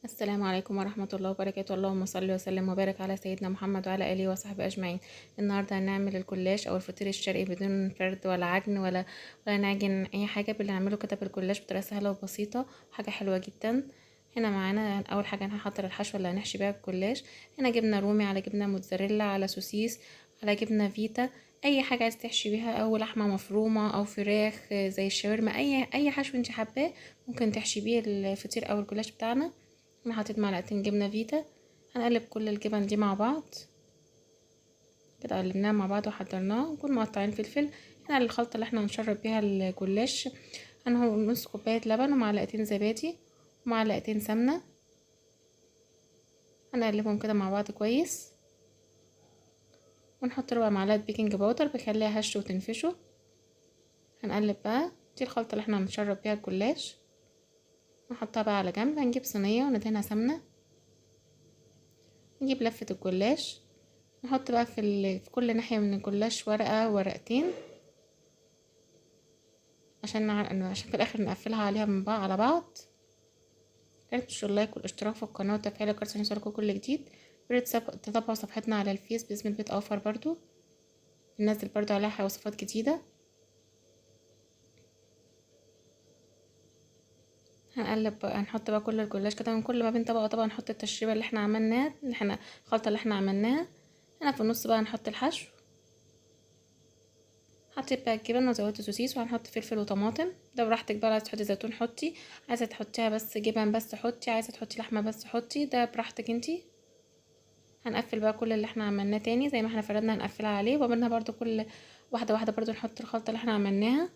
السلام عليكم ورحمة الله وبركاته. اللهم صل وسلم وبارك على سيدنا محمد وعلى آله وصحبه أجمعين. النهاردة هنعمل الجلاش أو الفطير الشرقي بدون فرد ولا عجن ولا نعجن أي حاجة. بنعمله كده بالجلاش بطريقة سهلة وبسيطة وحاجة حلوة جدا. هنا معانا أول حاجة هنحضر الحشوة اللي هنحشي بيها الجلاش. هنا جبنة رومي على جبنة موتزاريلا على سوسيس على جبنة فيتا، أي حاجة عايز تحشي بيها، أو لحمة مفرومة أو فراخ زي الشاورما، أي حشو انت حباه ممكن تحشي بيه الفطير أو الجلاش بتاعنا. انا حطيت معلقتين جبنه فيتا. هنقلب كل الجبن دي مع بعض كده، قلبناها مع بعض وحضرناها. نكون مقطعين فلفل. هنا الخلطه اللي احنا هنشرب بيها الجلاش، هنقول نص كوبايه لبن ومعلقتين زبادي ومعلقتين سمنه. هنقلبهم كده مع بعض كويس، ونحط ربع معلقه بيكنج باودر بيخليها هش وتنفشه. هنقلب بقى. دي الخلطه اللي احنا هنشرب بيها الجلاش. نحطها بقى على جنب. هنجيب صينيه وندهنها سمنه. نجيب لفه الجلاش، نحط بقى في كل ناحية من الجلاش ورقة ورقتين، عشان في الاخر نقفلها عليها من بعض على بعض. متنسوش اللايك والاشتراك في القناة وتفعيل الجرس عشان يوصلكوا كل جديد. ياريت تتابعوا صفحتنا على الفيس باسم البيت اوفر، برضو بننزل برضو عليها وصفات جديدة. هنقلب بقى، هنحط بقى كل الجلاش كده من كل ما بين طبقة طبعا، نحط التشريبة اللي احنا عملناها، الخلطة اللي احنا عملناها. هنا في النص بقى نحط الحشو. حطيت بقى الجبن وزودت سوسيس، وهنحط فلفل وطماطم، ده براحتك بقى. عايزه تحطي زيتون حطي، عايزه تحطيها بس جبن بس حطي، عايزه تحطي لحمه بس حطي، ده براحتك انتي. هنقفل بقى كل اللي احنا عملناه تاني زي ما احنا فردنا، هنقفلها عليه وعملنا برضو كل واحده واحده. برضو نحط الخلطه اللي احنا عملناها.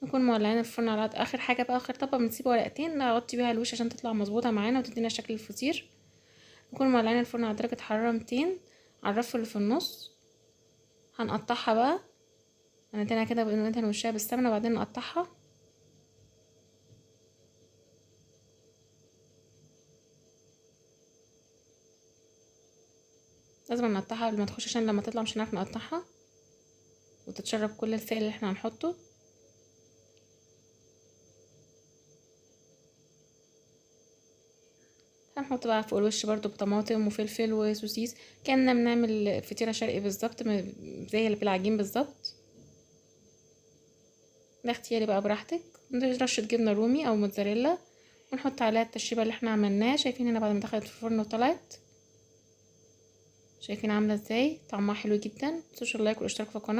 نكون مولعين الفرن على اخر حاجه بقى، اخر طبقه بنسيب ورقتين نغطي بيها الوش عشان تطلع مظبوطه معانا وتدينا شكل الفطير. نكون مولعين الفرن على درجه حراره 200 على الرف اللي في النص. هنقطعها بقى، هندهنها كده، ندهن وشها بالسمنه وبعدين نقطعها. لازم نقطعها قبل ما تخش عشان لما تطلع مش هنعرف نقطعها وتتشرب كل السائل اللي احنا هنحطه. هنحط بقى فوق الوش برضو بطماطم وفلفل وسوسيس، كأننا بنعمل فطيرة شرقي بالظبط، زي اللي بالعجين بالظبط. ده اختياري بقى براحتك. رشة جبنة رومي او موتزاريلا، ونحط عليها التشريبة اللي احنا عملناها. شايفين هنا بعد ما دخلت في الفرن وطلعت، شايفين عاملة ازاي؟ طعمها حلو جدا. متنسوش اللايك والاشتراك في القناة.